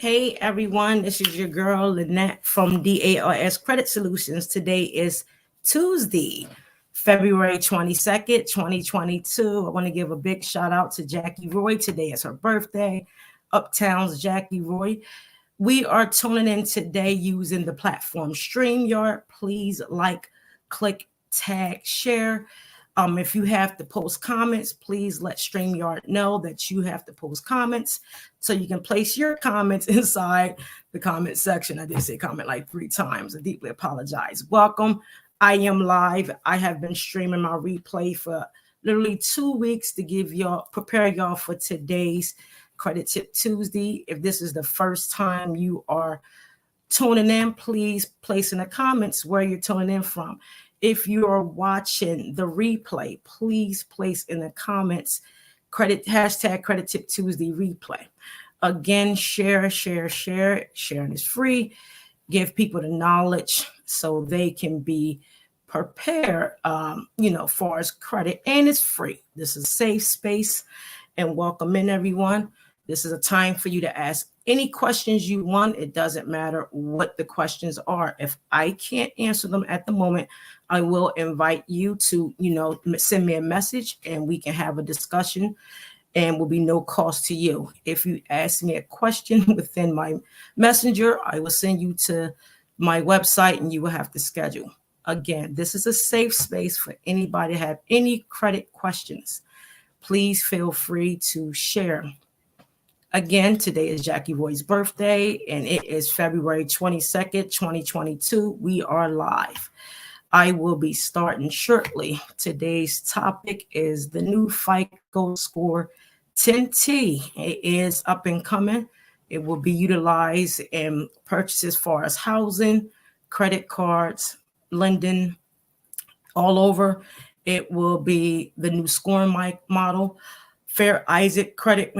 Hey everyone, this is your girl Lynette from DARS Credit Solutions. Today is Tuesday, February 22nd, 2022. I want to give a big shout out to Jackie Roy. Today is her birthday. Uptown's Jackie Roy. We are tuning in today using the platform StreamYard. Please like, click, tag, share. If you have to post comments, please let StreamYard know that you have to post comments so you can place your comments inside the comment section. I did say comment like 3 times. I deeply apologize. Welcome. I am live. I have been streaming my replay for literally 2 weeks to prepare y'all for today's Credit Tip Tuesday. If this is the first time you are tuning in, please place in the comments where you're tuning in from. If you are watching the replay, please place in the comments hashtag Credit Tip Tuesday replay. Again, share. Sharing is free. Give people the knowledge so they can be prepared, far as credit, and it's free. This is a safe space, and welcome in everyone. This is a time for you to ask any questions you want. It doesn't matter what the questions are. If I can't answer them at the moment, I will invite you to, send me a message and we can have a discussion and will be no cost to you. If you ask me a question within my messenger, I will send you to my website and you will have to schedule. Again, this is a safe space for anybody to have any credit questions. Please feel free to share. Again, today is Jackie Roy's birthday, and it is February 22nd, 2022. We are live. I will be starting shortly. Today's topic is the new FICO Score 10T. It is up and coming. It will be utilized in purchases as far as housing, credit cards, lending, all over. It will be the new scoring model. Fair Isaac Credit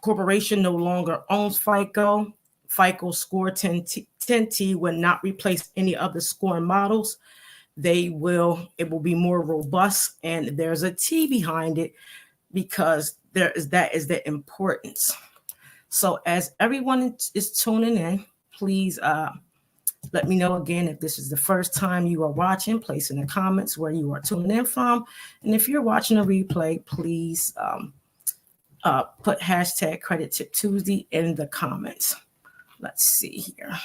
Corporation no longer owns FICO. FICO Score 10T will not replace any of the scoring models. It will be more robust, and there's a T behind it because that is the importance. So as everyone is tuning in, please let me know again if this is the first time you are watching. Place in the comments where you are tuning in from, and if you're watching a replay, please put hashtag Credit Tip Tuesday in the comments. Let's see here.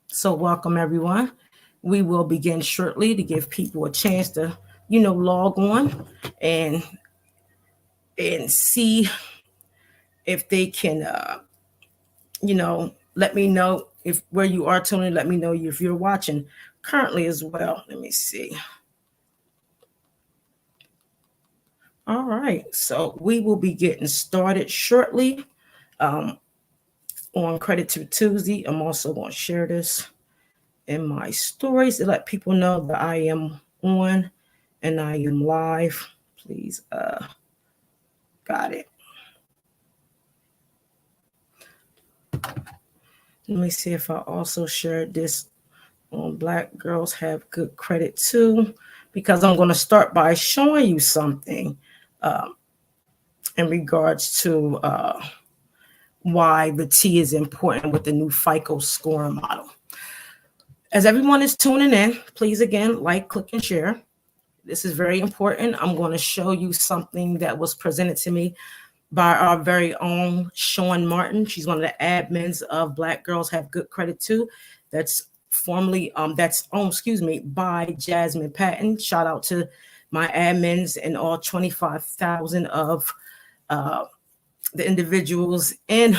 So welcome everyone. We will begin shortly to give people a chance to, log on and see if they can, let me know if where you are tuning. Let me know if you're watching currently as well. Let me see. All right, so we will be getting started shortly on Credit Tip Tuesday. I'm also going to share this in my stories to let people know that I am on and I am live. Please, got it. Let me see if I also shared this on Black Girls Have Good Credit Too, because I'm going to start by showing you something in regards to why the T is important with the new FICO scoring model. As everyone is tuning in, please again, like, click, and share. This is very important. I'm going to show you something that was presented to me by our very own Sean Martin. She's one of the admins of Black Girls Have Good Credit Too. That's formerly, by Jasmine Patton. Shout out to my admins and all 25,000 of the individuals in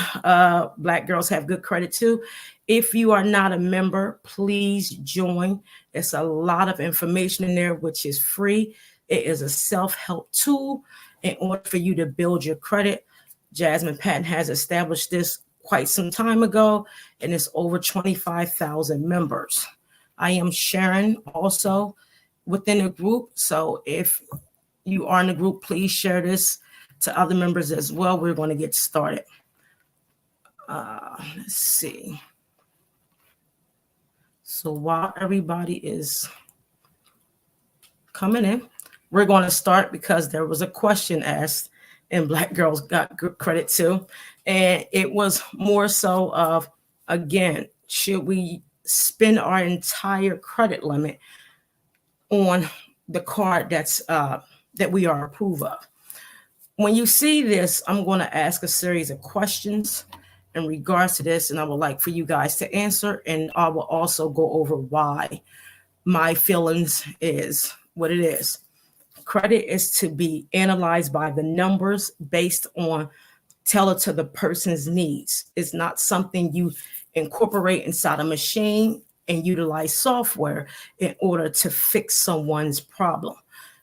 Black Girls Have Good Credit Too. If you are not a member, please join. It's a lot of information in there, which is free. It is a self-help tool in order for you to build your credit. Jasmine Patton has established this quite some time ago, and it's over 25,000 members. I am sharing also within the group. So if you are in the group, please share this to other members as well. We're going to get started. Let's see. So while everybody is coming in, we're going to start because there was a question asked and Black girls got good credit too. And it was more so of, again, should we spend our entire credit limit on the card that we are approved of? When you see this, I'm going to ask a series of questions in regards to this, and I would like for you guys to answer. And I will also go over why my feelings is what it is. Credit is to be analyzed by the numbers based on tailored to the person's needs. It's not something you incorporate inside a machine and utilize software in order to fix someone's problem.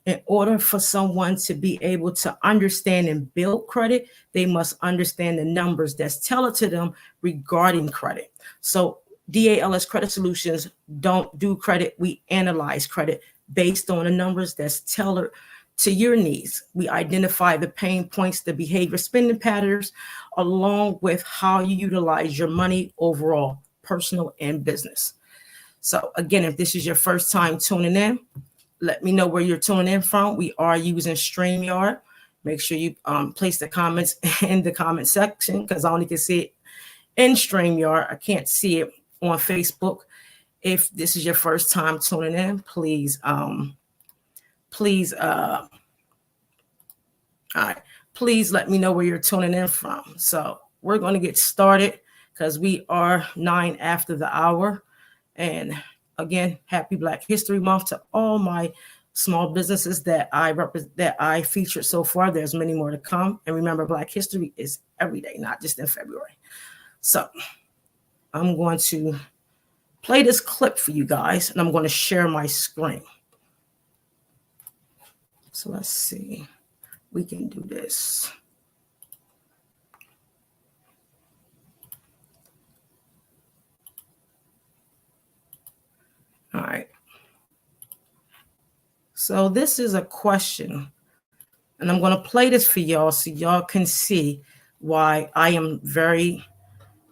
In order for someone to be able to understand and build credit, they must understand the numbers that's tailored to them regarding credit. So DALS Credit Solutions don't do credit. We analyze credit based on the numbers that's tailored to your needs. We identify the pain points, the behavior spending patterns, along with how you utilize your money overall, personal and business. So again, if this is your first time tuning in, let me know where you're tuning in from. We are using StreamYard. Make sure you place the comments in the comment section, because I only can see it in StreamYard. I can't see it on Facebook. If this is your first time tuning in, please, please let me know where you're tuning in from. So we're going to get started because we are 9 after the hour. And again, happy Black History Month to all my small businesses that I featured so far. There's many more to come. And remember, Black History is every day, not just in February. So I'm going to play this clip for you guys, and I'm going to share my screen. So let's see. We can do this. All right. So this is a question, and I'm going to play this for y'all so y'all can see why I am very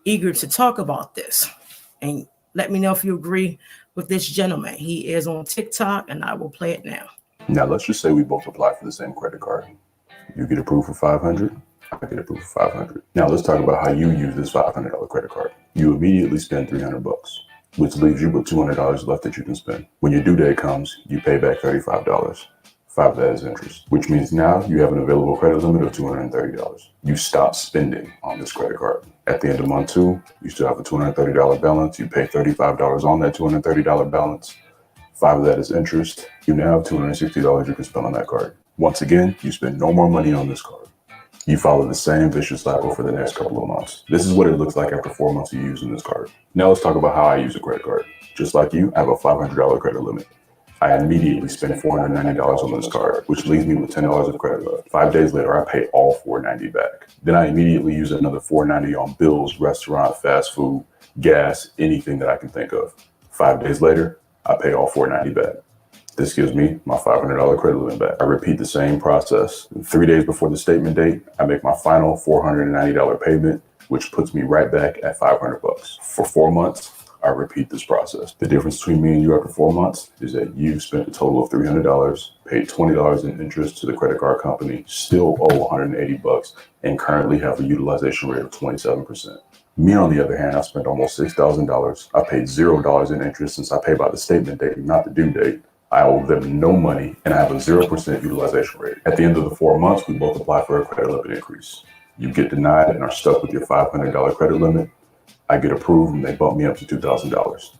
eager to talk about this. And let me know if you agree with this gentleman. He is on TikTok, and I will play it now. Now, let's just say we both apply for the same credit card. You get approved for $500, I get approved for $500. Now, let's talk about how you use this $500 credit card. You immediately spend $300, which leaves you with $200 left that you can spend. When your due date comes, you pay back $35. 5 of that is interest, which means now you have an available credit limit of $230. You stop spending on this credit card. At the end of month 2, you still have a $230 balance. You pay $35 on that $230 balance. 5 of that is interest. You now have $260 you can spend on that card. Once again, you spend no more money on this card. You follow the same vicious cycle for the next couple of months. This is what it looks like after 4 months of using this card. Now let's talk about how I use a credit card. Just like you, I have a $500 credit limit. I immediately spend $490 on this card, which leaves me with $10 of credit left. 5 days later, I pay all $490 back. Then I immediately use another $490 on bills, restaurant, fast food, gas, anything that I can think of. 5 days later, I pay all $490 back. This gives me my $500 credit limit back. I repeat the same process. 3 days before the statement date, I make my final $490 payment, which puts me right back at $500. For 4 months, I repeat this process. The difference between me and you after 4 months is that you spent a total of $300, paid $20 in interest to the credit card company, still owe $180, and currently have a utilization rate of 27%. Me, on the other hand, I spent almost $6,000. I paid $0 in interest since I pay by the statement date, not the due date. I owe them no money, and I have a 0% utilization rate. At the end of the 4 months, we both apply for a credit limit increase. You get denied and are stuck with your $500 credit limit. I get approved, and they bump me up to $2,000.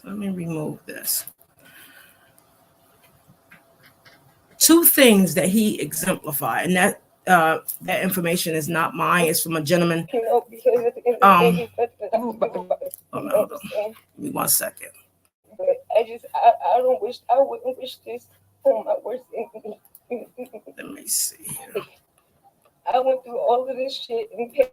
Let me remove this. 2 things that he exemplified, and that information is not mine. It's from a gentleman. Hold on. Give me 1 second. But I wouldn't wish this on my worst enemy. Let me see here. I went through all of this shit and paid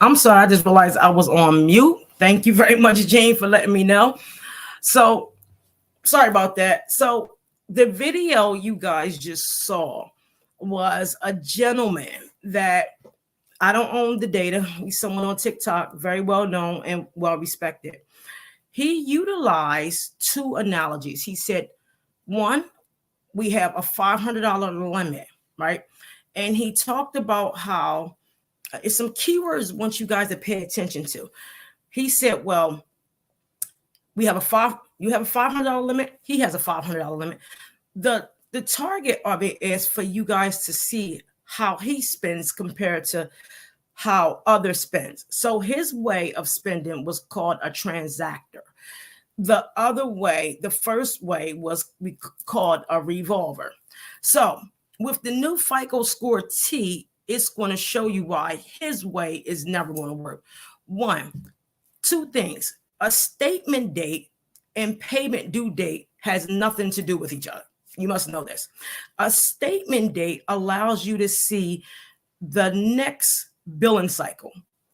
I'm sorry, I just realized I was on mute. Thank you very much, Jane, for letting me know. So sorry about that. So the video you guys just saw was a gentleman that I don't own the data. He's someone on TikTok, very well known and well respected. He utilized two analogies. He said, one, we have a $500 limit, right? And he talked about how it's some keywords I want you guys to pay attention to. He said, well, you have a $500 limit. He has a $500 limit. The target of it is for you guys to see how he spends compared to how others spend. So his way of spending was called a transactor. The other way, the first way was called a revolver. So with the new FICO Score T, it's going to show you why his way is never going to work. One, two things. A statement date and payment due date has nothing to do with each other. You must know this. A statement date allows you to see the next billing cycle.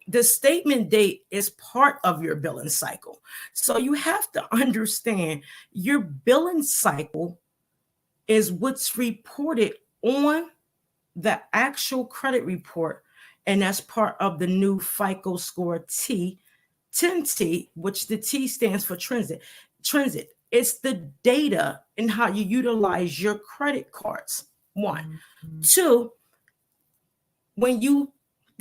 The statement date is part of your billing cycle. So you have to understand your billing cycle is what's reported on the actual credit report. And that's part of the new FICO Score T, 10T, which the T stands for transit. It's the data and how you utilize your credit cards. One. Two, the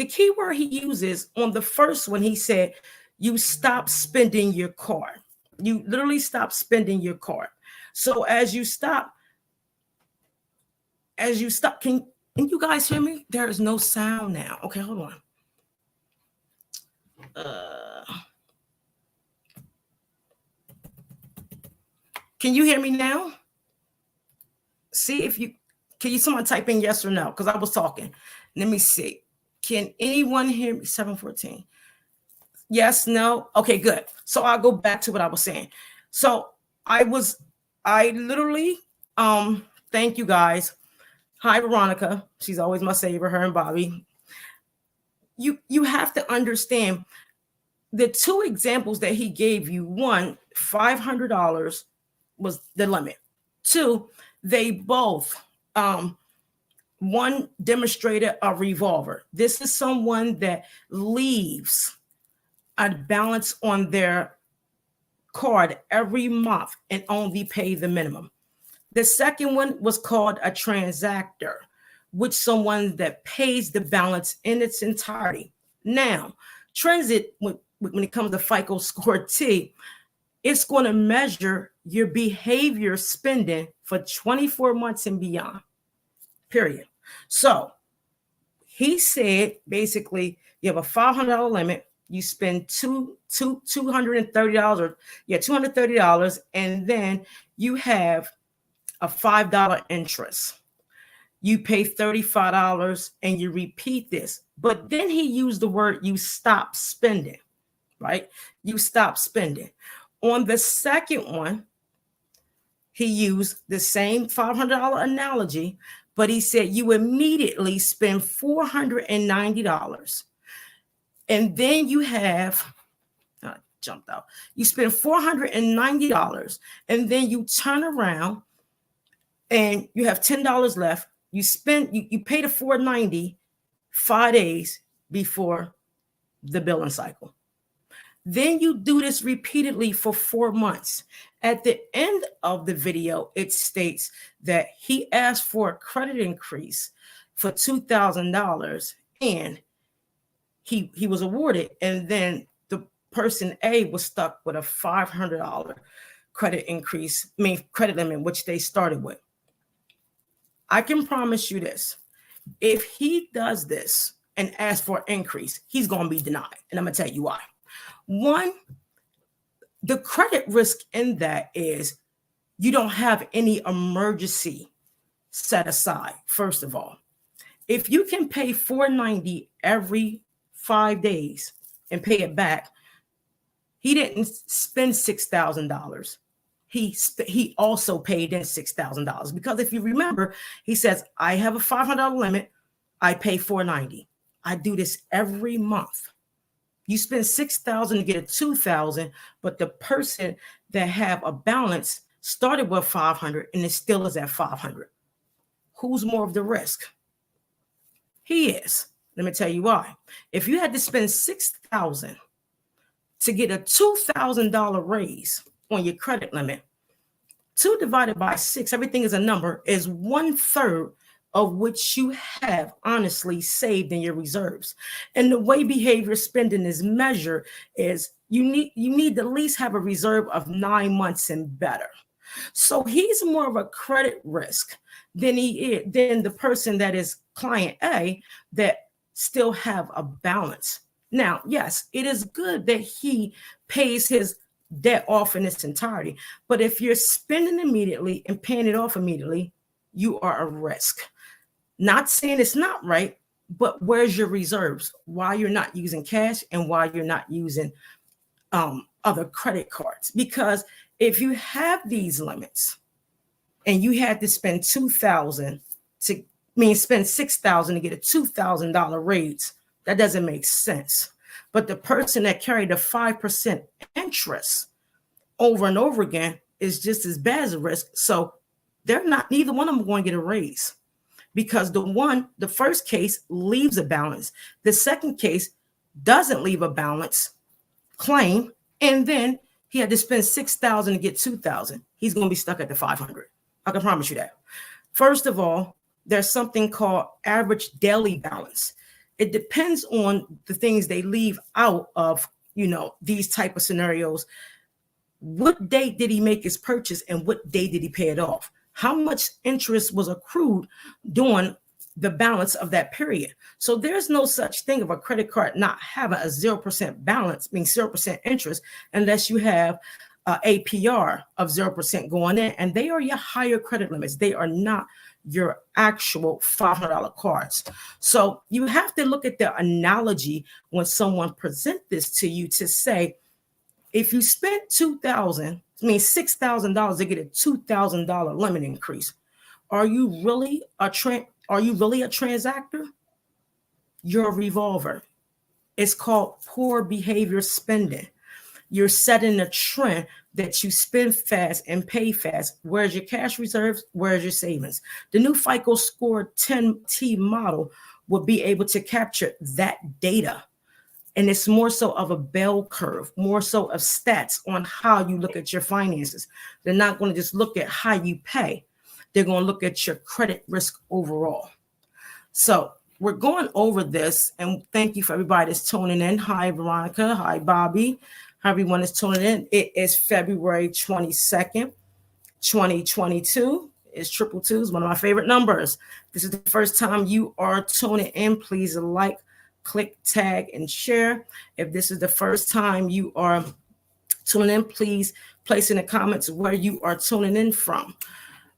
keyword he uses on the first one, he said, you stop spending your card. You literally stop spending your card. So as you stop, can you guys hear me? There is no sound now. Okay, hold on. Can you hear me now? See if someone type in yes or no? Because I was talking. Let me see. Can anyone hear me? 714. Yes, no. Okay, good. So I'll go back to what I was saying. So I literally, thank you guys. Hi, Veronica. She's always my savior, her and Bobby. You have to understand the two examples that he gave you. One, $500 was the limit. Two, they both, one demonstrated a revolver. This is someone that leaves a balance on their card every month and only pay the minimum. The second one was called a transactor, which someone that pays the balance in its entirety. Now, transit, when it comes to FICO Score T, it's going to measure your behavior spending for 24 months and beyond, period. So he said, basically, you have a $500 limit. You spend $230, $230, and then you have a $5 interest. You pay $35 and you repeat this. But then he used the word you stop spending, right? You stop spending. On the second one, he used the same $500 analogy, but he said you immediately spend $490. And then you have, jumped out. You spend $490 and then you turn around and you have $10 left. You pay the $490 5 days before the billing cycle. Then you do this repeatedly for 4 months. At the end of the video, it states that he asked for a credit increase for $2,000 and he was awarded. And then the person A was stuck with a $500 credit limit, which they started with. I can promise you this. If he does this and asks for an increase, he's going to be denied. And I'm going to tell you why. One, the credit risk in that is you don't have any emergency set aside, first of all. If you can pay $490 every 5 days and pay it back, he didn't spend $6,000. He also paid in $6,000 because if you remember, he says, I have a $500 limit. I pay $490. I do this every month. You spend 6,000 to get a 2,000, but the person that have a balance started with 500 and it still is at 500. Who's more of the risk? He is. Let me tell you why. If you had to spend 6,000 to get a $2,000 raise on your credit limit, 2 divided by 6, everything is a number, is 1/3 of which you have honestly saved in your reserves. And the way behavior spending is measured is you need to at least have a reserve of 9 months and better. So he's more of a credit risk than the person that is client A that still have a balance. Now, yes, it is good that he pays his debt off in its entirety, but if you're spending immediately and paying it off immediately, you are a risk. Not saying it's not right, but where's your reserves? Why you're not using cash and why you're not using other credit cards? Because if you have these limits and you had to spend 2,000 to spend 6,000 to get a $2,000 raise, that doesn't make sense. But the person that carried a 5% interest over and over again is just as bad as a risk. So neither one of them going to get a raise, because the first case leaves a balance. The second case doesn't leave a balance claim. And then he had to spend 6,000 to get 2,000. He's going to be stuck at the 500. I can promise you that. First of all, there's something called average daily balance. It depends on the things they leave out of, these type of scenarios. What date did he make his purchase and what day did he pay it off? How much interest was accrued during the balance of that period? So there's no such thing of a credit card not having a 0% balance, meaning 0% interest, unless you have APR of 0% going in, and they are your higher credit limits. They are not your actual $500 cards. So you have to look at the analogy when someone presents this to you to say, if you spent $6,000 to get a $2,000 limit increase, are you really a transactor? You're a revolver. It's called poor behavior spending. You're setting a trend that you spend fast and pay fast. Where's your cash reserves? Where's your savings? The new FICO Score 10T model will be able to capture that data. And it's more so of a bell curve, more so of stats on how you look at your finances. They're not going to just look at how you pay. They're going to look at your credit risk overall. So we're going over this, and thank you for everybody that's tuning in. Hi, Veronica. Hi, Bobby. How everyone is tuning in. It is February 22nd, 2022. It's 222, is one of my favorite numbers. This is the first time you are tuning in. Please like, click, tag, and share. If this is the first time you are tuning in, please place in the comments where you are tuning in from.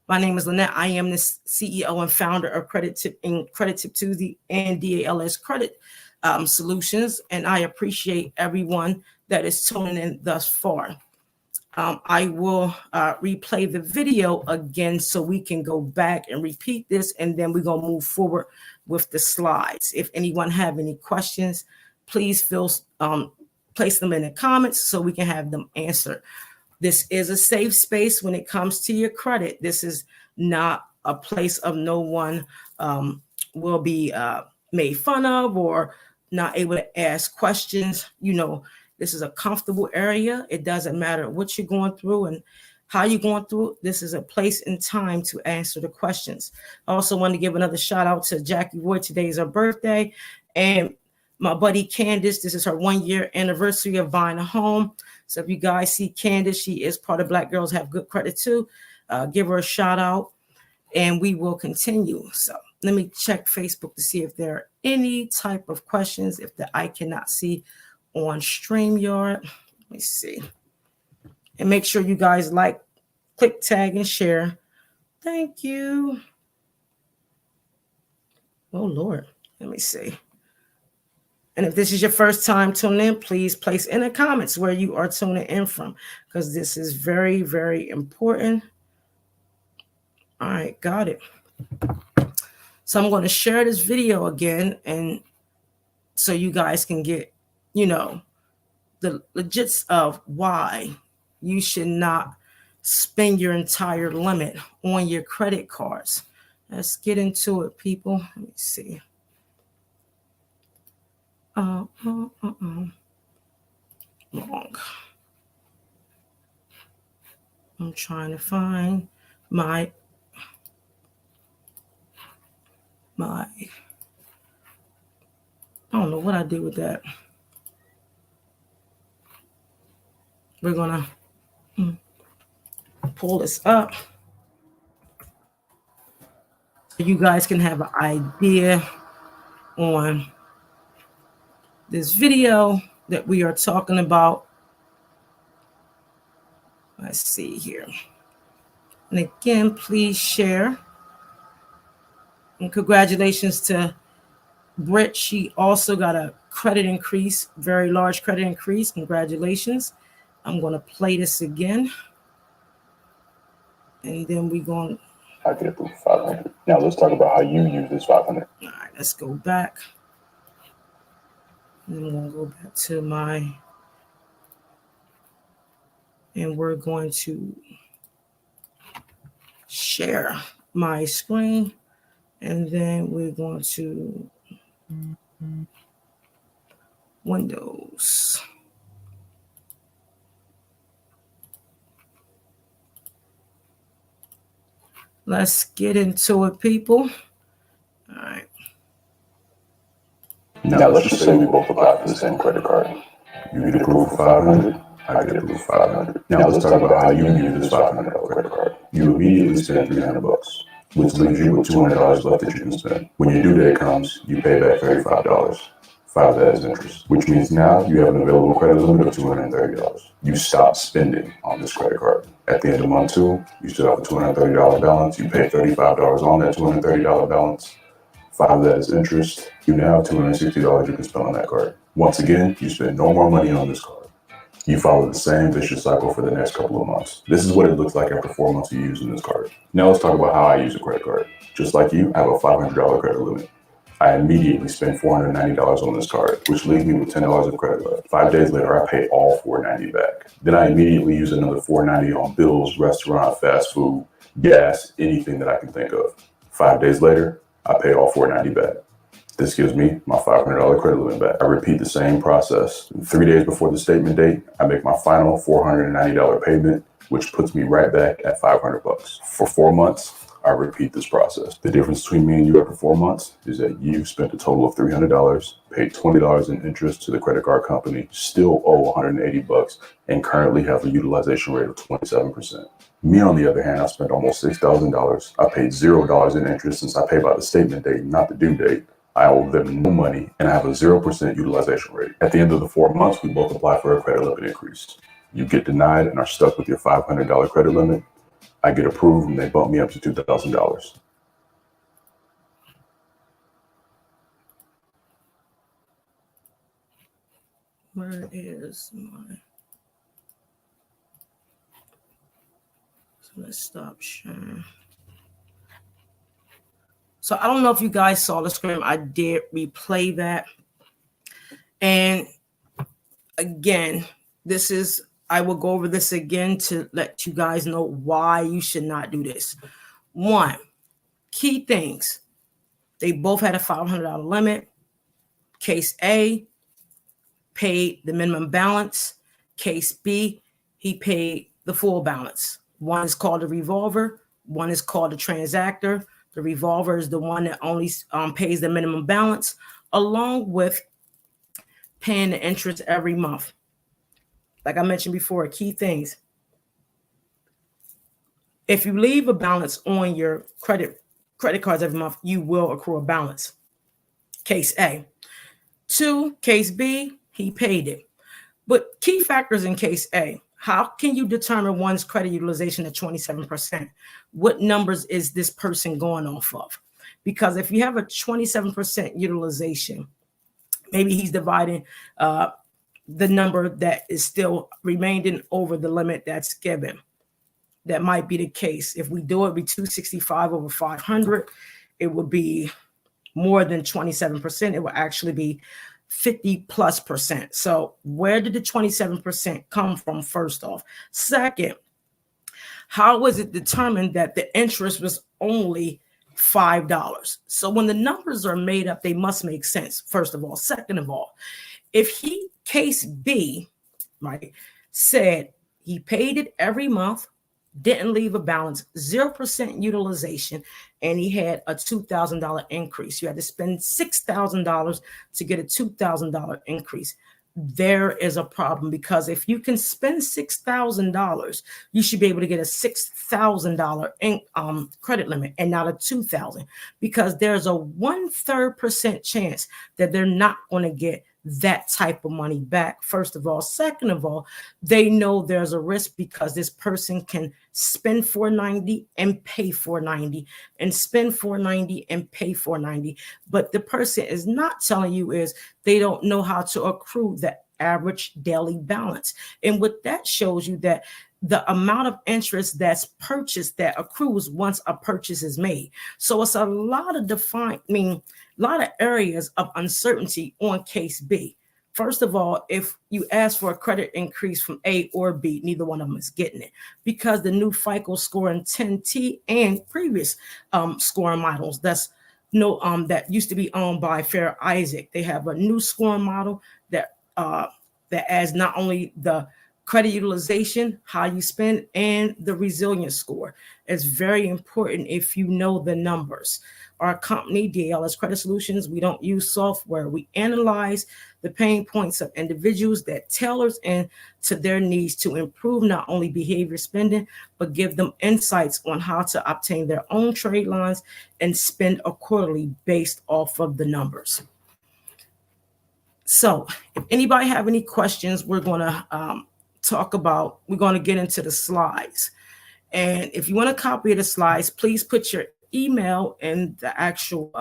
My name is Lynette. I am the CEO and founder of Credit Tip Tuesday and DALS Credit Solutions, and I appreciate everyone that is tuning in thus far. I will replay the video again so we can go back and repeat this, and then we're going to move forward with the slides. If anyone have any questions, please place them in the comments so we can have them answered. This is a safe space when it comes to your credit. This is not a place of no one will be made fun of or not able to ask questions. This is a comfortable area. It doesn't matter what you're going through and how you're going through. This is a place and time to answer the questions. I also want to give another shout out to Jackie Roy. Today is her birthday. And my buddy Candace, this is her 1-year anniversary of buying a home. So if you guys see Candace, she is part of Black Girls Have Good Credit too. Give her a shout out and we will continue. So let me check Facebook to see if there are any type of questions that I cannot see on StreamYard. Let me see. And make sure you guys like, click, tag, and share. Thank you. Oh, Lord. Let me see. And if this is your first time tuning in, please place in the comments where you are tuning in from, because this is very, very important. All right, got it. So I'm going to share this video again, and so you guys can get you know, the legits of why you should not spend your entire limit on your credit cards. Let's get into it, people. Let me see. Wrong. I'm trying to find my I don't know what I did with that. We're gonna pull this up so you guys can have an idea on this video that we are talking about. Let's see here. And again, please share. And congratulations to Britt. She also got a credit increase, very large credit increase. Congratulations. I'm going to play this again. And then we're going to... I get approved for 500. Now let's talk about how you use this 500. All right, let's go back. And I'm going to go back to my... And we're going to share my screen. And then we're going to Windows. Let's get into it, people. All right. Now let's just say we both apply for the same credit card. You get approved for 500. I get approved for 500. Now let's talk about how you use this $500 credit card. You immediately spend $300, which leaves you with $200 left that you can spend. When your due date comes, you pay back $35. 5 of that is interest, which means now you have an available credit limit of $230. You stop spending on this credit card. At the end of month 2, you still have a $230 balance. You pay $35 on that $230 balance. 5 of that is interest. You now have $260 you can spend on that card. Once again, you spend no more money on this card. You follow the same vicious cycle for the next couple of months. This is what it looks like after 4 months of using this card. Now let's talk about how I use a credit card. Just like you, I have a $500 credit limit. I immediately spend $490 on this card, which leaves me with $10 of credit left. 5 days later, I pay all $490 back. Then I immediately use another $490 on bills, restaurant, fast food, gas, anything that I can think of. 5 days later, I pay all $490 back. This gives me my $500 credit limit back. I repeat the same process. 3 days before the statement date, I make my final $490 payment, which puts me right back at $500. For 4 months, I repeat this process. The difference between me and you after 4 months is that you spent a total of $300, paid $20 in interest to the credit card company, still owe $180, and currently have a utilization rate of 27%. Me, on the other hand, I spent almost $6,000. I paid $0 in interest since I pay by the statement date, not the due date. I owe them no money, and I have a 0% utilization rate. At the end of the 4 months, we both apply for a credit limit increase. You get denied and are stuck with your $500 credit limit. I get approved and they bump me up to $2,000. Where is my... So let's stop sharing. So I don't know if you guys saw the screen. I did replay that. And again, this is... I will go over this again to let you guys know why you should not do this. 1, key things. They both had a $500 limit. Case A paid the minimum balance. Case B, he paid the full balance. One is called a revolver. One is called a transactor. The revolver is the one that only pays the minimum balance, along with paying the interest every month. Like I mentioned before, key things. If you leave a balance on your credit cards every month, you will accrue a balance. Case A. 2, case B, he paid it. But key factors in case A. How can you determine one's credit utilization at 27%? What numbers is this person going off of? Because if you have a 27% utilization, maybe he's dividing the number that is still remaining over the limit that's given. That might be the case. If we do it, be 265 over 500, it would be more than 27%. It will actually be 50+%. So where did the 27% come from, first off? Second, how was it determined that the interest was only $5? So when the numbers are made up, they must make sense, first of all. Second of all, if case B, right, said he paid it every month, didn't leave a balance, 0% utilization, and he had a $2,000 increase. You had to spend $6,000 to get a $2,000 increase. There is a problem, because if you can spend $6,000, you should be able to get a $6,000 credit limit and not a $2,000, because there's a 1/3% chance that they're not going to get that type of money back, first of all. Second of all, they know there's a risk, because this person can spend $490 and pay $490 and spend $490 and pay $490. But the person is not telling you is they don't know how to accrue the average daily balance. And what that shows you, that the amount of interest that's purchased that accrues once a purchase is made. So it's a lot of a lot of areas of uncertainty on case B. First of all, if you ask for a credit increase from A or B, neither one of them is getting it, because the new FICO score in 10T and previous scoring models that used to be owned by Fair Isaac, they have a new scoring model that adds not only the credit utilization, how you spend, and the resilience score. It's very important if you know the numbers. Our company, DALS Credit Solutions, we don't use software. We analyze the pain points of individuals that tailors in to their needs to improve not only behavior spending, but give them insights on how to obtain their own trade lines and spend accordingly based off of the numbers. So if anybody have any questions, we're going to get into the slides. And if you want a copy of the slides, please put your email in the actual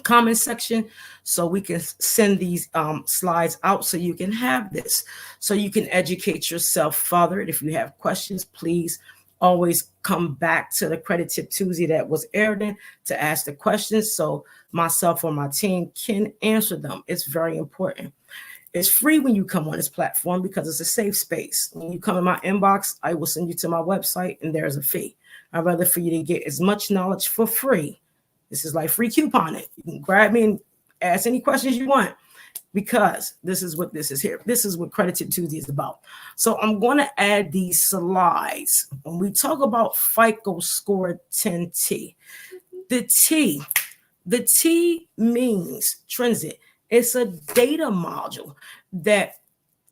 comment section, so we can send these slides out, so you can have this, so you can educate yourself further. And if you have questions, please always come back to the Credit Tip Tuesday that was aired in to ask the questions, so myself or my team can answer them. It's very important. It's free when you come on this platform, because it's a safe space. When you come in my inbox, I will send you to my website, and there's a fee. I'd rather for you to get as much knowledge for free. This is like free couponing. You can grab me and ask any questions you want, because this is what this is here. This is what Credit Tip Tuesday is about. So I'm going to add these slides. When we talk about FICO Score 10T, the T means transit. It's a data module that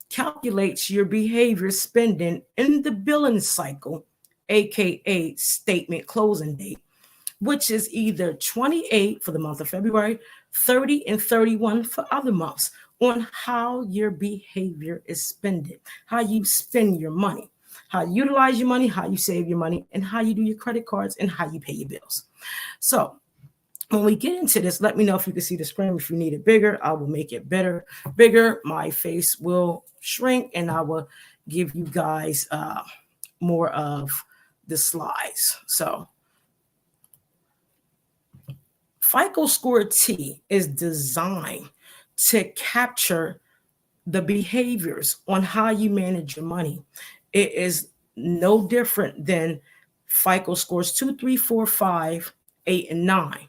calculates your behavior spending in the billing cycle, aka statement closing date, which is either 28 for the month of February, 30 and 31 for other months, on how your behavior is spending, how you spend your money, how you utilize your money, how you save your money, and how you do your credit cards, and how you pay your bills. So when we get into this, let me know if you can see the screen. If you need it bigger, I will make it bigger. My face will shrink, and I will give you guys more of the slides. So FICO Score T is designed to capture the behaviors on how you manage your money. It is no different than FICO Scores 2, 3, 4, 5, 8, and 9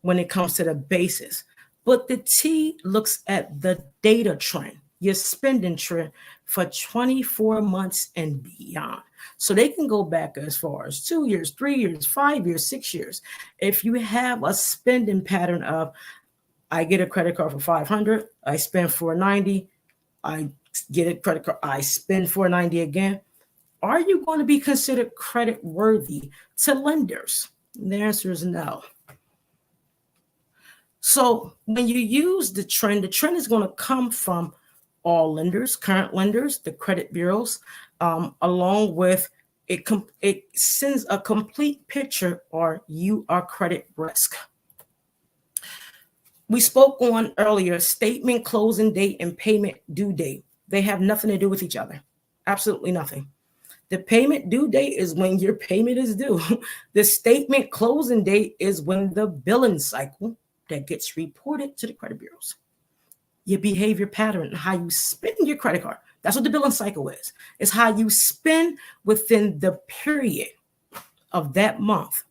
when it comes to the basis. But the T looks at the data trend, your spending trend for 24 months and beyond. So they can go back as far as 2 years, 3 years, 5 years, 6 years. If you have a spending pattern of, I get a credit card for $500, I spend $490, I get a credit card, I spend $490 again, are you going to be considered credit worthy to lenders? And the answer is no. So when you use the trend is going to come from all lenders, current lenders, the credit bureaus, along with it sends a complete picture, or you are credit risk. We spoke on earlier, statement closing date and payment due date. They have nothing to do with each other. Absolutely nothing. The payment due date is when your payment is due. The statement closing date is when the billing cycle that gets reported to the credit bureaus. your behavior pattern, how you spend your credit card. That's what the billing cycle is. It's how you spend within the period of that month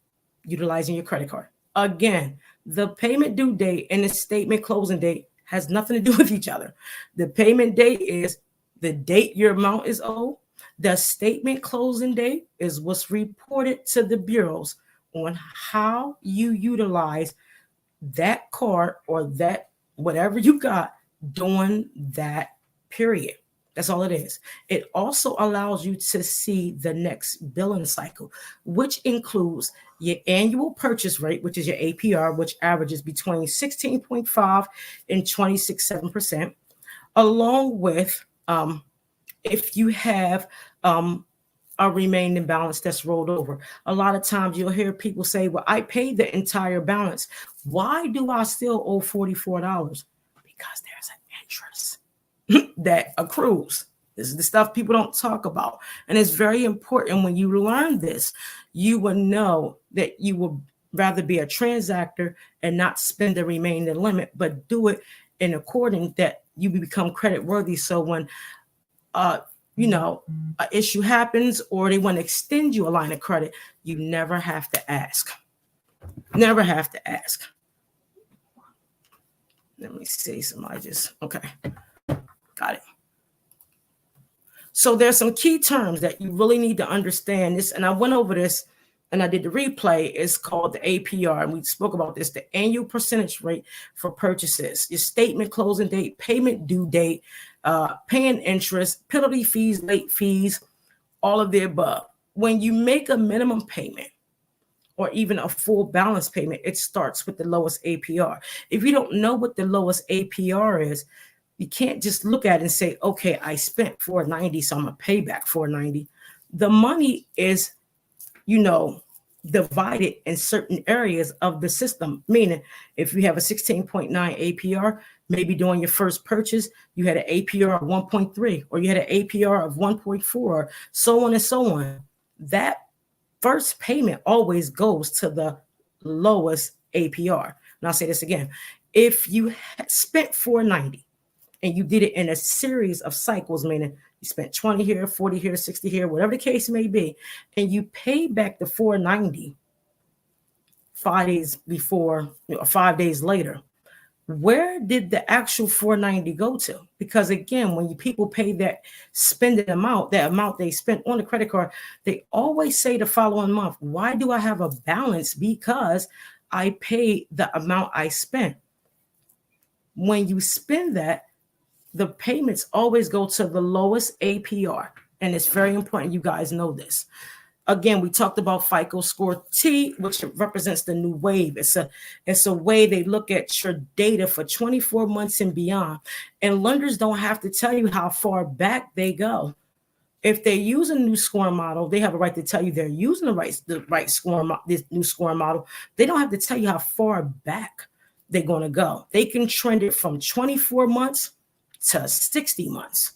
utilizing your credit card. Again, the payment due date and the statement closing date has nothing to do with each other. The payment date is the date your amount is owed. The statement closing date is what's reported to the bureaus on how you utilize that card or that whatever you got during that period. That's all it is. It also allows you to see the next billing cycle, which includes your annual purchase rate, which is your APR, which averages between 16.5 and 26.7%, along with if you have a remaining balance that's rolled over. A lot of times you'll hear people say, well, I paid the entire balance. Why do I still owe $44? Because there's an interest that accrues. This is the stuff people don't talk about. And it's very important when you learn this, you will know that you will rather be a transactor and not spend the remaining limit, but do it in accordance that you become credit worthy. So when an issue happens or they want to extend you a line of credit, you never have to ask. Never have to ask. Let me see. Okay. Got it. So there's some key terms that you really need to understand this. And I went over this and I did the replay. It's called the APR. And we spoke about this, the annual percentage rate for purchases, your statement closing date, payment due date, paying interest, penalty fees, late fees, all of the above. When you make a minimum payment or even a full balance payment, it starts with the lowest APR. If you don't know what the lowest APR is, you can't just look at it and say, okay, I spent $490, so I'm going to pay back $490. The money is, divided in certain areas of the system. Meaning, if you have a 16.9 APR, maybe during your first purchase, you had an APR of 1.3, or you had an APR of 1.4, so on and so on. That first payment always goes to the lowest APR. And I'll say this again. If you spent $490, and you did it in a series of cycles, meaning you spent 20 here, 40 here, 60 here, whatever the case may be, and you pay back the $490 5 days before, 5 days later, where did the actual $490 go to? Because again, when people pay that spending amount, that amount they spent on the credit card, they always say the following month, why do I have a balance? Because I paid the amount I spent. When you spend that, the payments always go to the lowest APR. And it's very important you guys know this. Again, we talked about FICO Score T, which represents the new wave. It's a way they look at your data for 24 months and beyond. And lenders don't have to tell you how far back they go. If they use a new scoring model, they have a right to tell you they're using the right scoring, this new scoring model. They don't have to tell you how far back they're going to go. They can trend it from 24 months to 60 months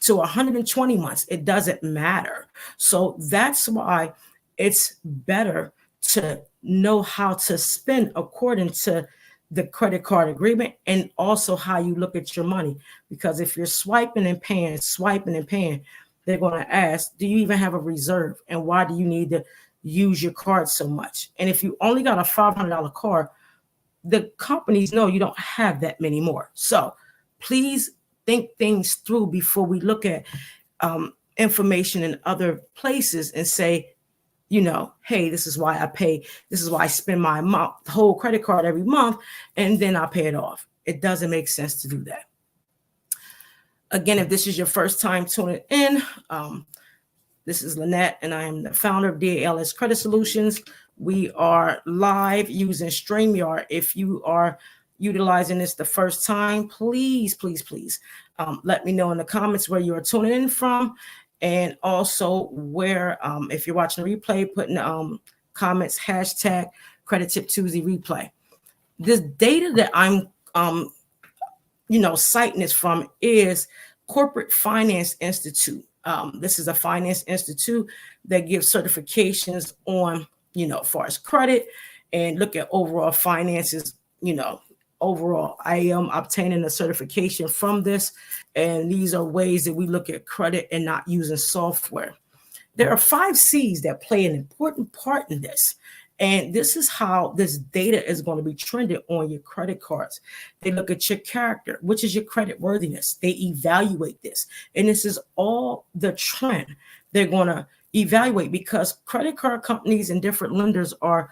to 120 months. It doesn't matter. So that's why it's better to know how to spend according to the credit card agreement and also how you look at your money. Because if you're swiping and paying, they're going to ask, do you even have a reserve? And why do you need to use your card so much? And if you only got a $500 card, the companies know you don't have that many more. So please think things through before we look at information in other places and say, hey, this is why I pay. This is why I spend my whole credit card every month, and then I pay it off. It doesn't make sense to do that. Again, if this is your first time tuning in, this is Lynette, and I am the founder of DALS Credit Solutions. We are live using StreamYard. If you are utilizing this the first time, please let me know in the comments where you are tuning in from, and also where if you're watching the replay, put in the comments hashtag Credit Tip Tuesday replay. This data that I'm citing this from is Corporate Finance Institute. This is a finance institute that gives certifications on as far as credit and look at overall finances overall. I am obtaining a certification from this, and these are ways that we look at credit and not using software. There are 5 C's that play an important part in this. And this is how this data is going to be trended on your credit cards. They look at your character, which is your credit worthiness. They evaluate this. And this is all the trend they're going to evaluate, because credit card companies and different lenders are,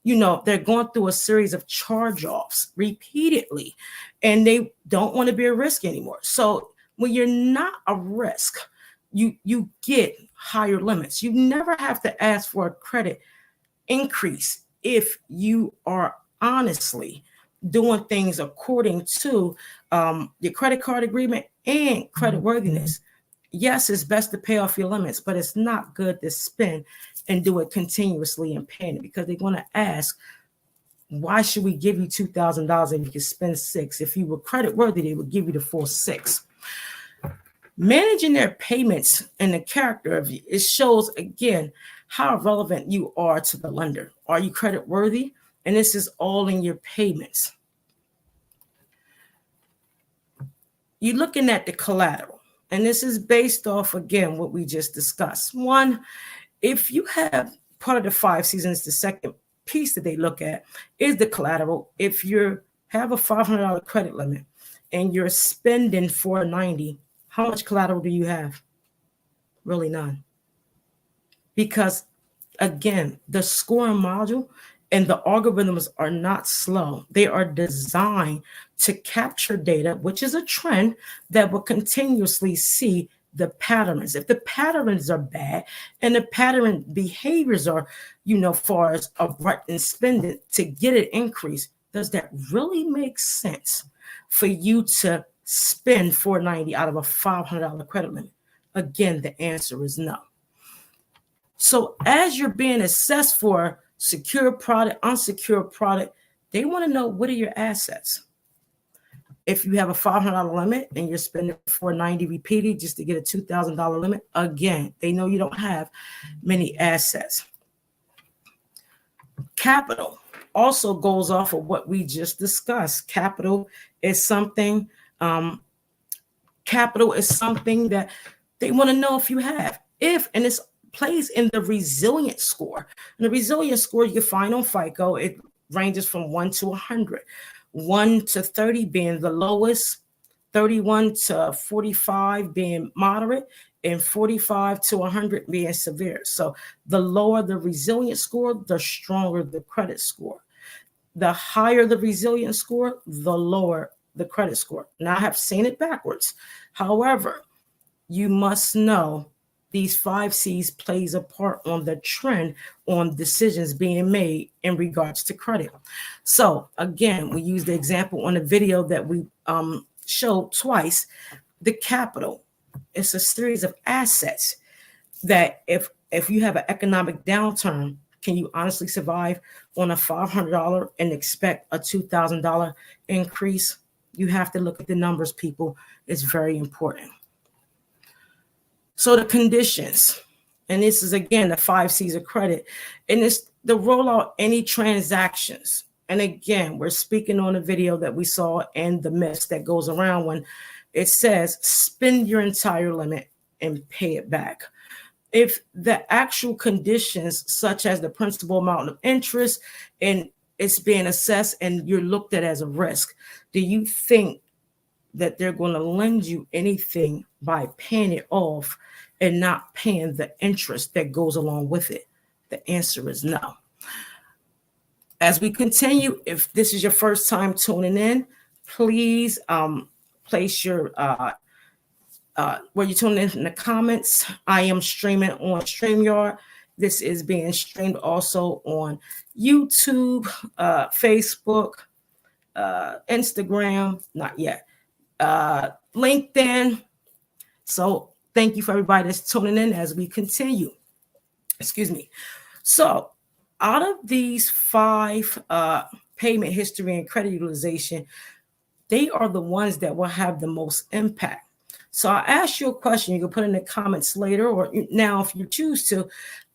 they're going through a series of charge-offs repeatedly, and they don't want to be a risk anymore. So when you're not a risk, you get higher limits. You never have to ask for a credit increase if you are honestly doing things according to your credit card agreement and credit worthiness. Yes, it's best to pay off your limits, but it's not good to spend and do it continuously and paying it, because they're going to ask, why should we give you $2,000 if you can spend $6,000? If you were credit worthy, they would give you the full $6,000. Managing their payments and the character of you, it shows again how relevant you are to the lender. Are you credit worthy? And this is all in your payments. You're looking at the collateral, and this is based off, again, what we just discussed. One, if you have part of the 5 seasons, the second piece that they look at is the collateral. If you have a $500 credit limit and you're spending $490, how much collateral do you have? Really none. Because again, the scoring module and the algorithms are not slow. They are designed to capture data, which is a trend that will continuously see the patterns. If the patterns are bad and the pattern behaviors are, far as abrupt and spending to get an increase, does that really make sense for you to spend $490 out of a $500 credit limit? Again, the answer is no. So as you're being assessed for secure product, unsecured product, they want to know, what are your assets? If you have a $500 limit and you're spending $490 repeated just to get a $2,000 limit, again, they know you don't have many assets. Capital also goes off of what we just discussed. Capital is something that they want to know if you have. And it's plays in the resilience score. And the resilience score you can find on FICO, it ranges from 1 to 100. 1 to 30 being the lowest, 31 to 45 being moderate, and 45 to 100 being severe. So the lower the resilience score, the stronger the credit score. The higher the resilience score, the lower the credit score. Now, I have seen it backwards. However, you must know these 5 C's plays a part on the trend on decisions being made in regards to credit. So again, we use the example on the video that we showed twice. The capital, it's a series of assets that if you have an economic downturn, can you honestly survive on a $500 and expect a $2,000 increase? You have to look at the numbers, people. It's very important. So the conditions, and this is again the 5 C's of credit, and it's the rollout any transactions. And again, we're speaking on a video that we saw and the myth that goes around when it says spend your entire limit and pay it back. If the actual conditions, such as the principal amount of interest, and it's being assessed and you're looked at as a risk, do you think that they're going to lend you anything by paying it off and not paying the interest that goes along with it? The answer is no. As we continue, if this is your first time tuning in, please place your where you're tuning in the comments. I am streaming on StreamYard. This is being streamed also on YouTube, Facebook, Instagram, not yet, LinkedIn. So thank you for everybody that's tuning in as we continue. Excuse me. So out of these 5 payment history and credit utilization, they are the ones that will have the most impact. So I asked you a question. You can put in the comments later or now if you choose to.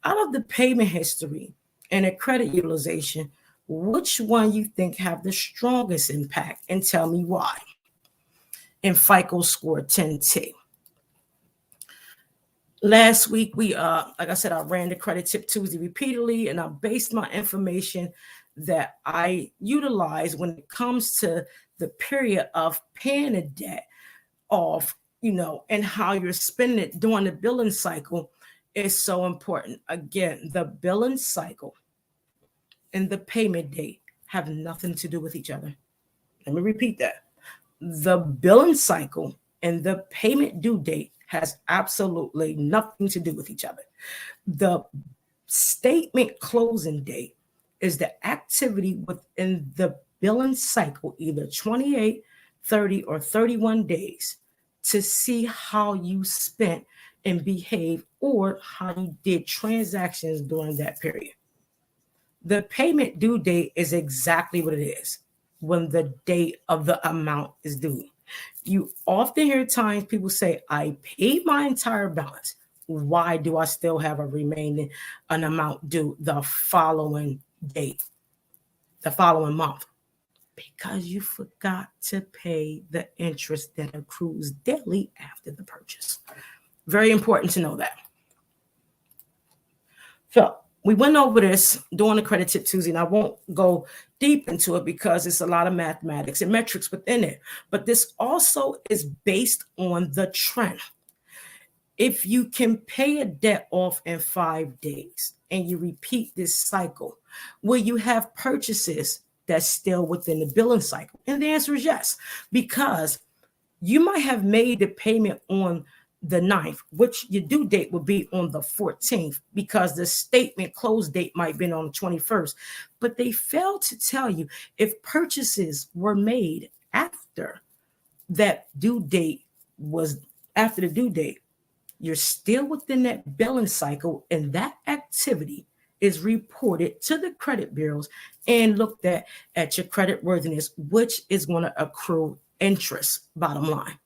Out of the payment history and the credit utilization, which one you think have the strongest impact, and tell me why. In FICO Score 10T. Last week, we like I said, I ran the Credit Tip Tuesday repeatedly, and I based my information that I utilize when it comes to the period of paying a debt off, and how you're spending it during the billing cycle is so important. Again, the billing cycle and the payment date have nothing to do with each other. Let me repeat that. The billing cycle and the payment due date has absolutely nothing to do with each other. The statement closing date is the activity within the billing cycle, either 28, 30, or 31 days, to see how you spent and behaved or how you did transactions during that period. The payment due date is exactly what it is, when the date of the amount is due. You often hear times people say, I paid my entire balance. Why do I still have an amount due the following date, the following month? Because you forgot to pay the interest that accrues daily after the purchase. Very important to know that. So we went over this during the Credit Tip Tuesday, and I won't go deep into it because it's a lot of mathematics and metrics within it. But this also is based on the trend. If you can pay a debt off in 5 days and you repeat this cycle, will you have purchases that's still within the billing cycle? And the answer is yes, because you might have made the payment on the 9th, which your due date would be on the 14th, because the statement close date might be on the 21st. But they failed to tell you if purchases were made after that due date was after the due date, you're still within that billing cycle, and that activity is reported to the credit bureaus and looked at your credit worthiness, which is going to accrue interest, bottom line.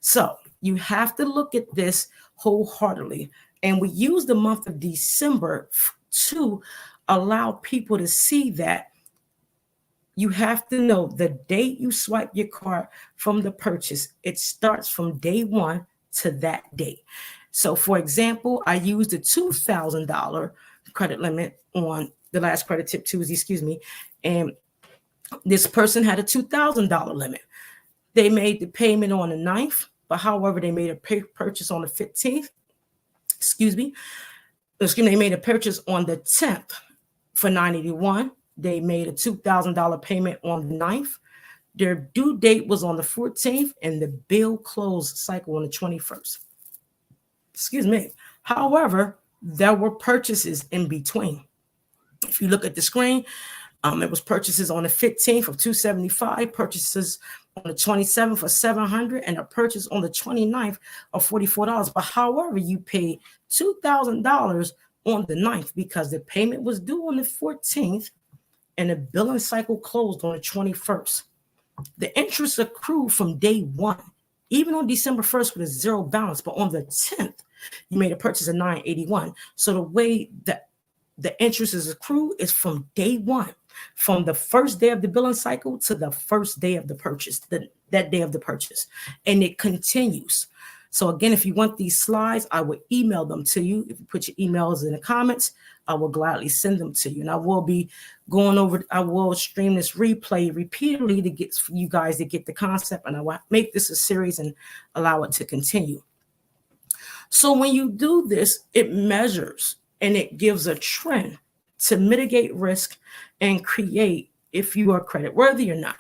So you have to look at this wholeheartedly. And we use the month of December to allow people to see that you have to know the date you swipe your card from the purchase. It starts from day one to that date. So for example, I used a $2,000 credit limit on the last Credit Tip Tuesday, and this person had a $2,000 limit. They made the payment on the 9th, but however, they made a purchase on the 15th. They made a purchase on the 10th for $981. They made a $2,000 payment on the 9th. Their due date was on the 14th, and the bill closed cycle on the 21st. However, there were purchases in between. If you look at the screen, it was purchases on the 15th of $275, purchases on the 27th for $700, and a purchase on the 29th of $44. But however, you paid $2,000 on the 9th because the payment was due on the 14th and the billing cycle closed on the 21st. The interest accrued from day one, even on December 1st with a zero balance, but on the 10th, you made a purchase of $981. So the way that the interest is accrued is from day one, from the first day of the billing cycle to the first day of the purchase, that day of the purchase, and it continues. So again, if you want these slides, I will email them to you. If you put your emails in the comments, I will gladly send them to you. And I will stream this replay repeatedly to get you guys to get the concept, and I will make this a series and allow it to continue. So when you do this, it measures and it gives a trend to mitigate risk and create if you are credit worthy or not.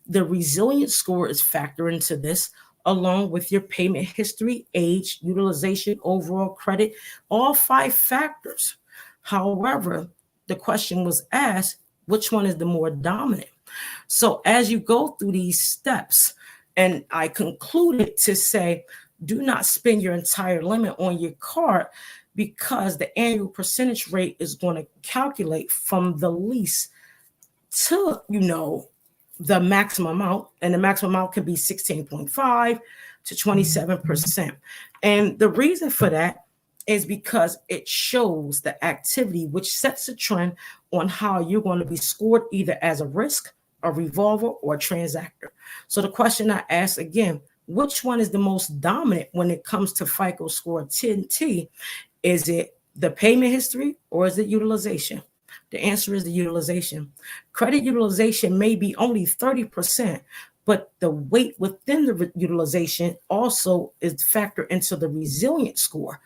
The resilience score is factored into this, along with your payment history, age, utilization, overall credit, all 5 factors. However, the question was asked, which one is the more dominant? So as you go through these steps, and I concluded to say, do not spend your entire limit on your card, because the annual percentage rate is going to calculate from the least to, the maximum amount, and the maximum amount can be 16.5 to 27%. And the reason for that is because it shows the activity which sets a trend on how you're going to be scored either as a risk, a revolver, or a transactor. So the question I ask again, which one is the most dominant when it comes to FICO score 10T? Is it the payment history or is it utilization? The answer is the utilization. Credit utilization may be only 30%, but the weight within the utilization also is factored into the resilient score,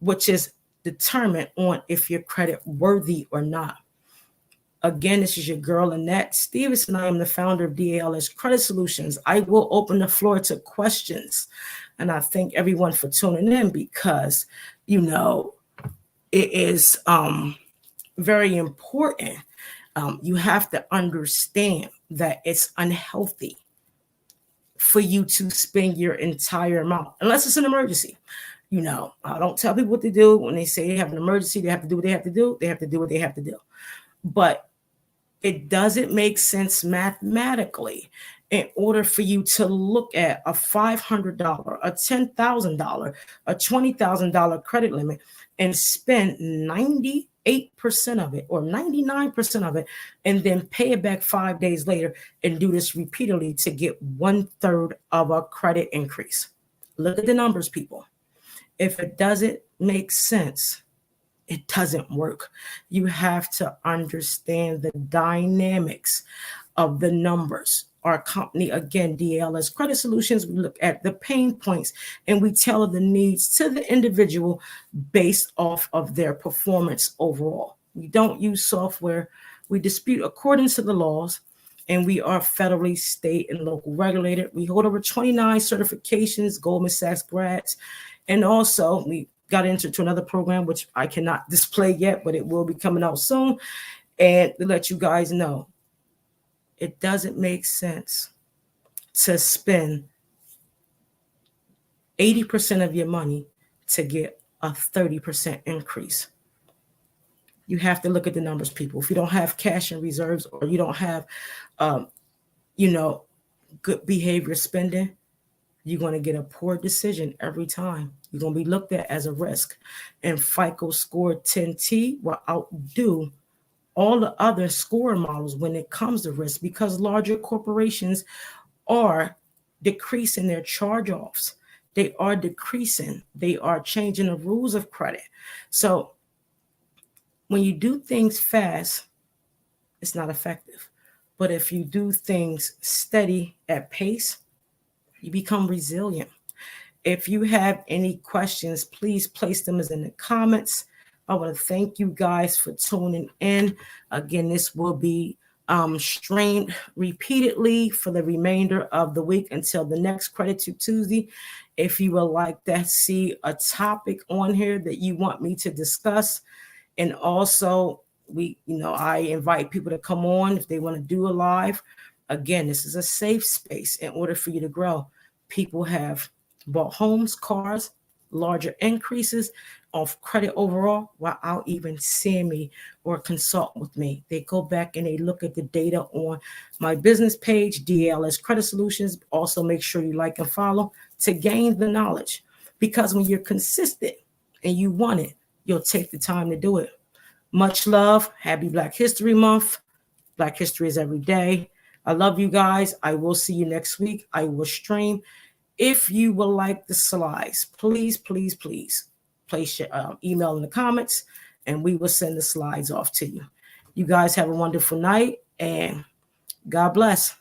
which is determined on if you're credit worthy or not. Again, this is your girl, Annette Stevenson. I am the founder of DALS Credit Solutions. I will open the floor to questions. And I thank everyone for tuning in because, you know, it is very important. You have to understand that it's unhealthy for you to spend your entire amount, unless it's an emergency. You know, I don't tell people what to do. When they say they have an emergency, they have to do what they have to do. They have to do what they have to do. But it doesn't make sense mathematically in order for you to look at a $500, a $10,000, a $20,000 credit limit and spend 98% of it or 99% of it and then pay it back 5 days later and do this repeatedly to get 1/3 of a credit increase. Look at the numbers, people. If it doesn't make sense, it doesn't work. You have to understand the dynamics of the numbers. Our company, again, DALS Credit Solutions, we look at the pain points and we tailor the needs to the individual based off of their performance overall. We don't use software. We dispute according to the laws, and we are federally, state, and local regulated. We hold over 29 certifications, Goldman Sachs grads, and also we got into another program, which I cannot display yet, but it will be coming out soon. And to let you guys know, it doesn't make sense to spend 80% of your money to get a 30% increase. You have to look at the numbers, people. If you don't have cash and reserves or you don't have, good behavior spending, you're going to get a poor decision every time. You're going to be looked at as a risk. And FICO Score 10T will outdo all the other score models when it comes to risk because larger corporations are decreasing their charge-offs. They are decreasing. They are changing the rules of credit. So when you do things fast, it's not effective. But if you do things steady at pace, you become resilient. If you have any questions, please place them in the comments. I want to thank you guys for tuning in. Again, this will be streamed repeatedly for the remainder of the week until the next Credit Tube Tuesday. If you would like to see a topic on here that you want me to discuss, and also I invite people to come on if they want to do a live. Again, this is a safe space in order for you to grow. People have bought homes, cars, larger increases of credit overall without even seeing me or consult with me. They go back and they look at the data on my business page, DALS Credit Solutions. Also make sure you like and follow to gain the knowledge, because when you're consistent and you want it, you'll take the time to do it. Much love. Happy Black History Month. Black History is every day. I love you guys. I will see you next week. I will stream. If you would like the slides, please place your email in the comments and we will send the slides off to you. You guys have a wonderful night and God bless.